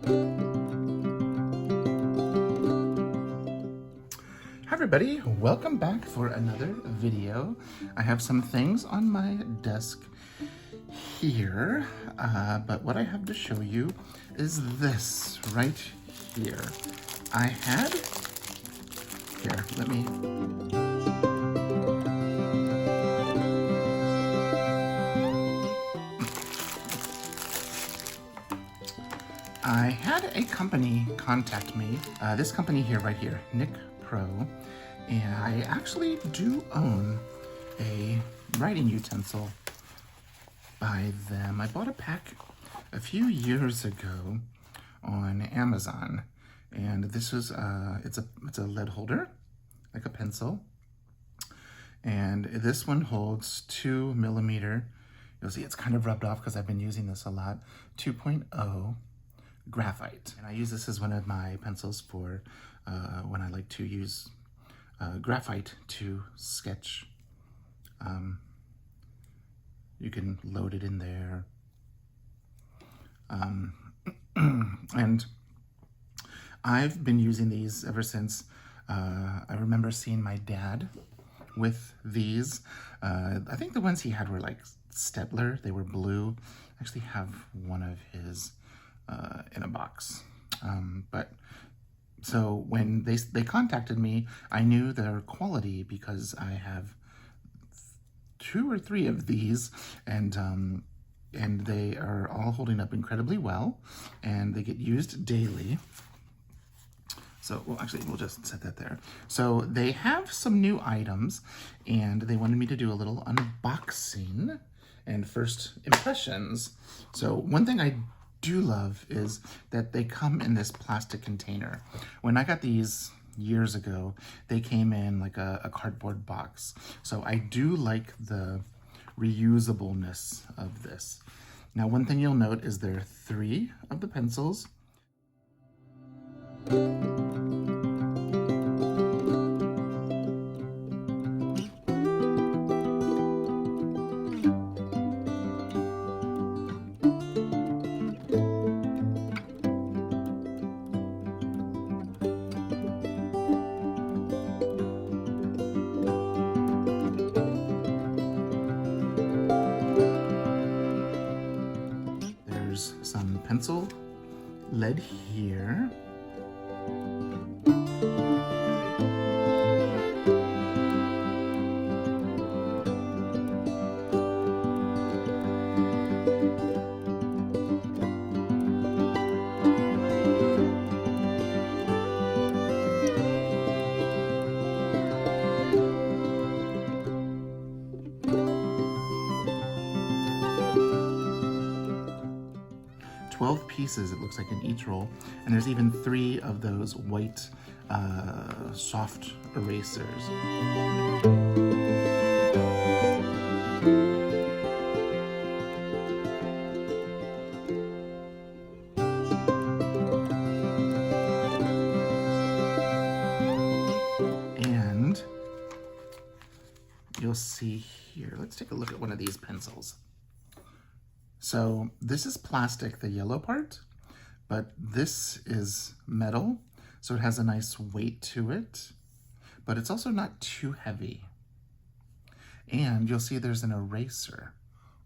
Hi everybody, welcome back for another video. I have some things on my desk here, but what I have to show you is this right here. I had a company contact me, this company here, right here, NicPro, and I actually do own a writing utensil by them. I bought a pack a few years ago on Amazon, and this is it's a lead holder, like a pencil, and this one holds 2mm. You'll see it's kind of rubbed off because I've been using this a lot. 2.0 graphite, and I use this as one of my pencils for when I like to use graphite to sketch. You can load it in there, and I've been using these ever since I remember seeing my dad with these. I think the ones he had were like Stettler. They were blue. I actually have one of his in a box. So when they contacted me, I knew their quality because I have 2 or 3 of these, and they are all holding up incredibly well, and they get used daily. So, well, actually, we'll just set that there. So they have some new items, and they wanted me to do a little unboxing and first impressions. So one thing I do love is that they come in this plastic container. When I got these years ago, they came in like a cardboard box. So I do like the reusableness of this. Now, one thing you'll note is there are 3 of the pencils. There's some pencil lead here. Pieces, it looks like, in each roll, and there's even 3 of those white soft erasers. And you'll see here, let's take a look at one of these pencils. So this is plastic, the yellow part, but this is metal, so it has a nice weight to it, but it's also not too heavy. And you'll see there's an eraser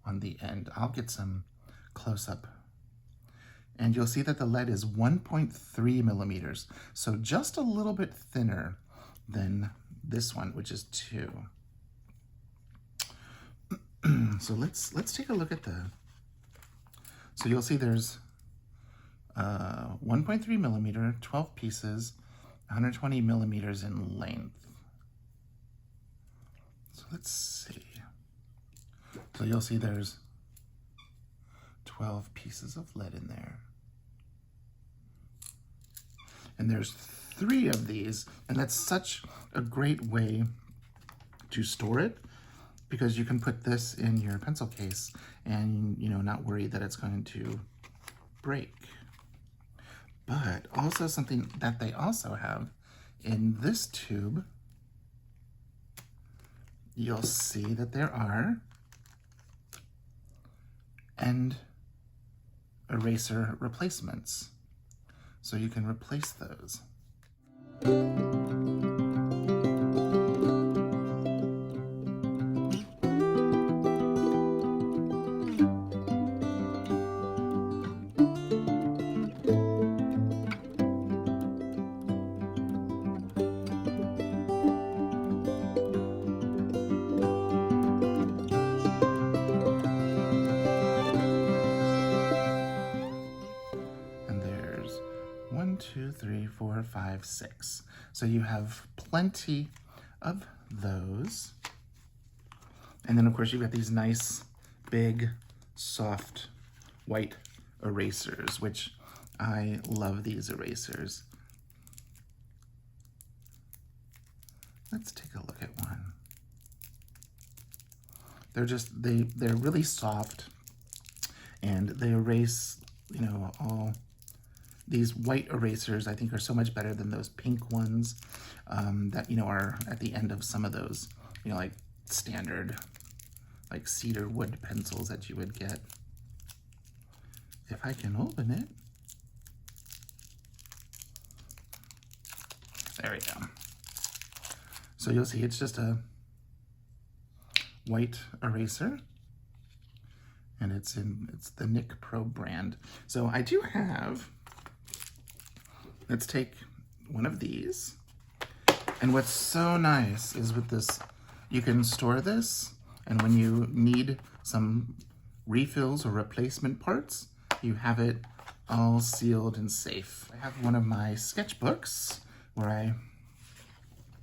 on the end. I'll get some close up. And you'll see that the lead is 1.3mm, so just a little bit thinner than this one, which is 2. So let's take a look at the. So you'll see there's 1.3mm, 12 pieces, 120mm in length. So let's see. So you'll see there's 12 pieces of lead in there. And there's 3 of these, and that's such a great way to store it, because you can put this in your pencil case and, you know, not worry that it's going to break. But also something that they also have in this tube, you'll see that there are end eraser replacements. so you can replace those. And there's 1, 2, 3, 4, 5, 6. So you have plenty of those. And then of course you've got these nice, big, soft, white erasers, which I love these erasers. Let's take a look at one. They're really soft, and they erase, you know, all these white erasers I think are so much better than those pink ones that, you know, are at the end of some of those, you know, like standard, like cedar wood pencils that you would get. If I can open it. There we go. So you'll see it's just a white eraser, and it's the NicPro brand. So I do have, let's take one of these. And what's so nice is with this, you can store this, and when you need some refills or replacement parts, you have it all sealed and safe. I have one of my sketchbooks where I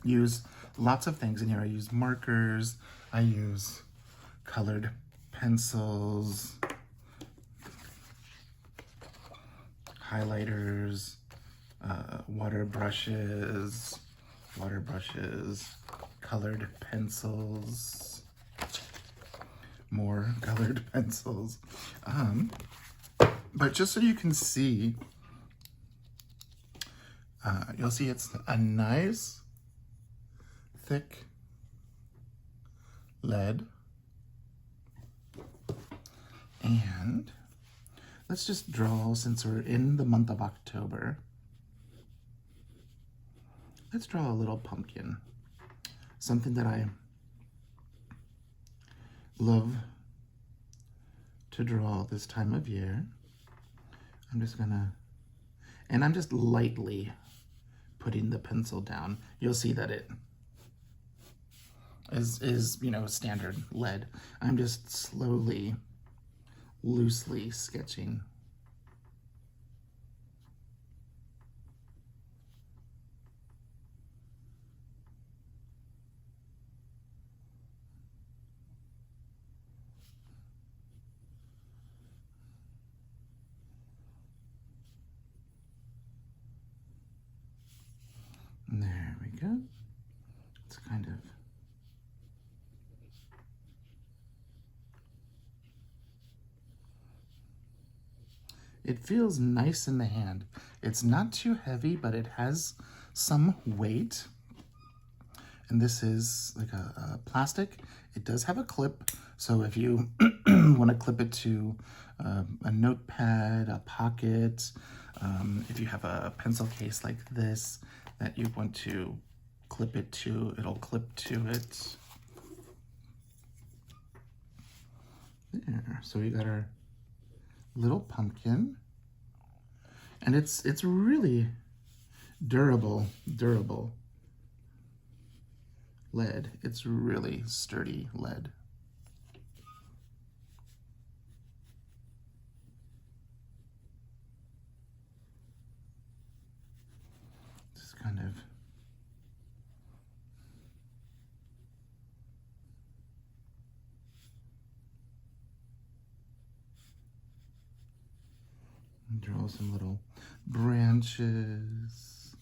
use lots of things in here. I use markers, I use colored pencils, highlighters, water brushes, colored pencils, more colored pencils. But just so you can see, you'll see it's a nice, thick lead. And let's just draw, since we're in the month of October, let's draw a little pumpkin. Something that I love to draw this time of year. I'm just lightly putting the pencil down. You'll see that it is, you know, standard lead. I'm just slowly, loosely sketching. There we go. It's kind of, it feels nice in the hand. It's not too heavy, but it has some weight. And this is like a plastic. It does have a clip, so if you want to clip it to a notepad, a pocket, if you have a pencil case like this that you want to clip it to, it'll clip to it. There, so we got our little pumpkin, and it's really durable lead. It's really sturdy lead. Just kind of draw some little branches.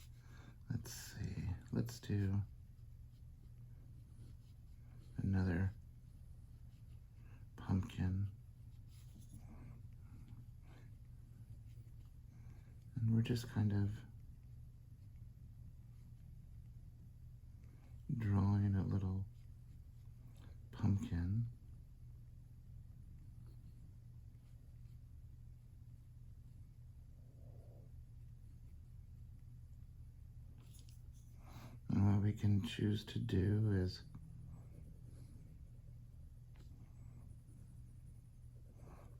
Let's see, let's do another pumpkin. And we're just kind of drawing a little pumpkin. we can choose to do is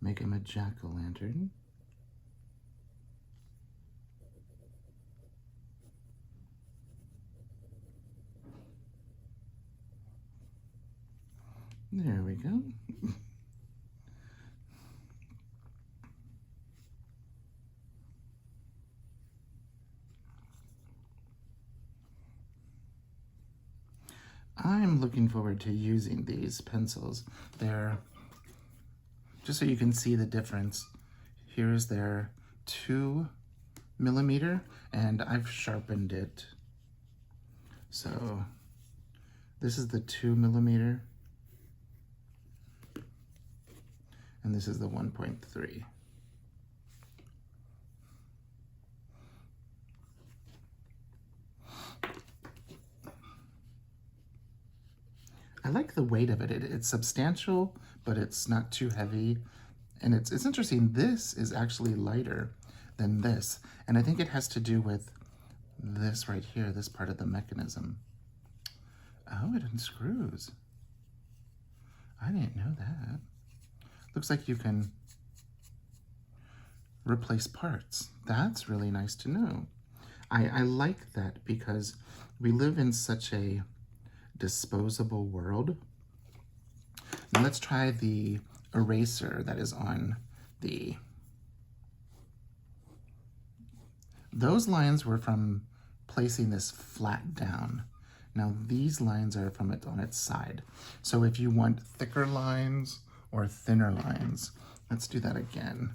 make him a jack-o'-lantern. There we go. I'm looking forward to using these pencils. They're, just so you can see the difference, here's their 2mm, and I've sharpened it. So this is the 2mm, and this is the 1.3. I like the weight of it. It's substantial, but it's not too heavy. And it's interesting, this is actually lighter than this. And I think it has to do with this right here, this part of the mechanism. Oh, it unscrews. I didn't know that. Looks like you can replace parts. That's really nice to know. I like that because we live in such a disposable world. Now let's try the eraser that is on the... Those lines were from placing this flat down. Now these lines are from it on its side. So if you want thicker lines or thinner lines, let's do that again.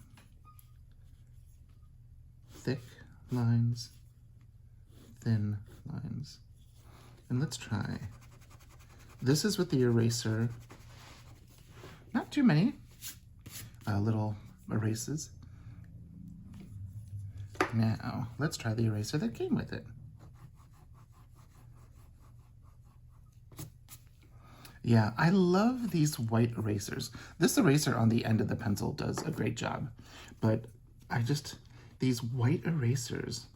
Thick lines, thin lines. And let's try. This is with the eraser. Not too many little erases. Now, let's try the eraser that came with it. Yeah, I love these white erasers. This eraser on the end of the pencil does a great job, but these white erasers,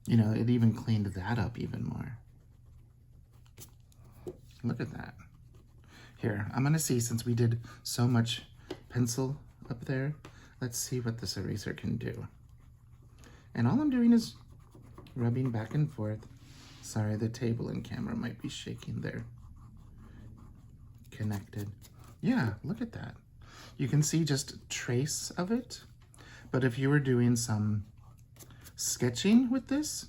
you know, it even cleaned that up even more. Look at that. Here, I'm gonna see, since we did so much pencil up there, let's see what this eraser can do. And all I'm doing is rubbing back and forth. Sorry, the table and camera might be shaking there. Connected. Yeah, look at that. You can see just a trace of it. But if you were doing some sketching with this,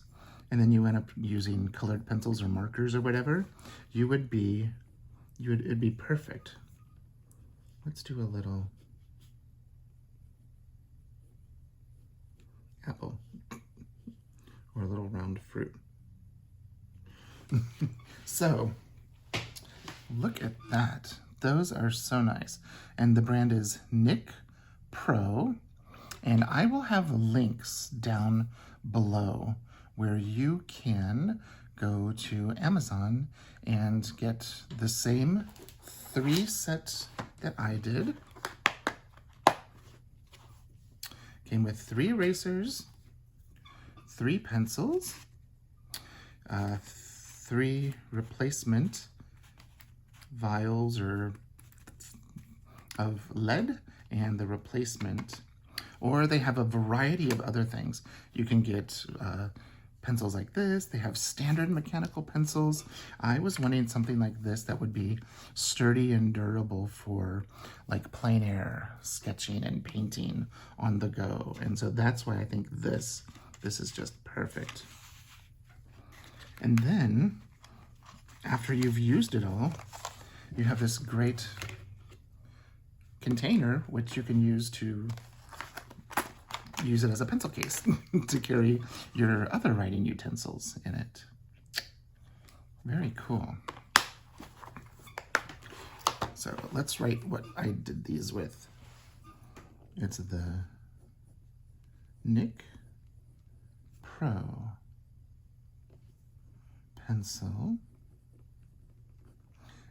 and then you end up using colored pencils or markers or whatever, it'd be perfect. Let's do a little apple or a little round fruit. So look at that. Those are so nice. And the brand is NicPro. And I will have links down below where you can go to Amazon and get the same 3 sets that I did. Came with 3 erasers, 3 pencils, 3 replacement vials of lead, and the replacement. Or they have a variety of other things. You can get pencils like this. They have standard mechanical pencils. I was wanting something like this that would be sturdy and durable for like plein air sketching and painting on the go. And so that's why I think this is just perfect. And then after you've used it all, you have this great container which you can use it as a pencil case to carry your other writing utensils in it. Very cool. So let's write what I did these with. It's the NicPro pencil,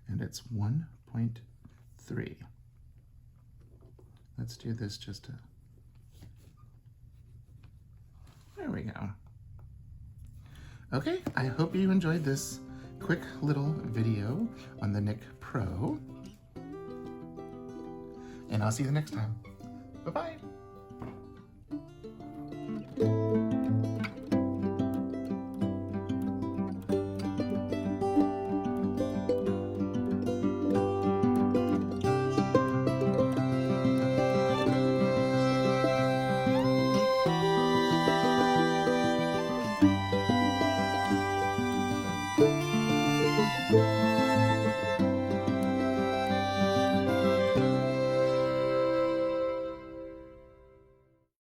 and it's 1.3. Let's do this just to... There we go. Okay, I hope you enjoyed this quick little video on the NicPro. And I'll see you the next time. Bye-bye.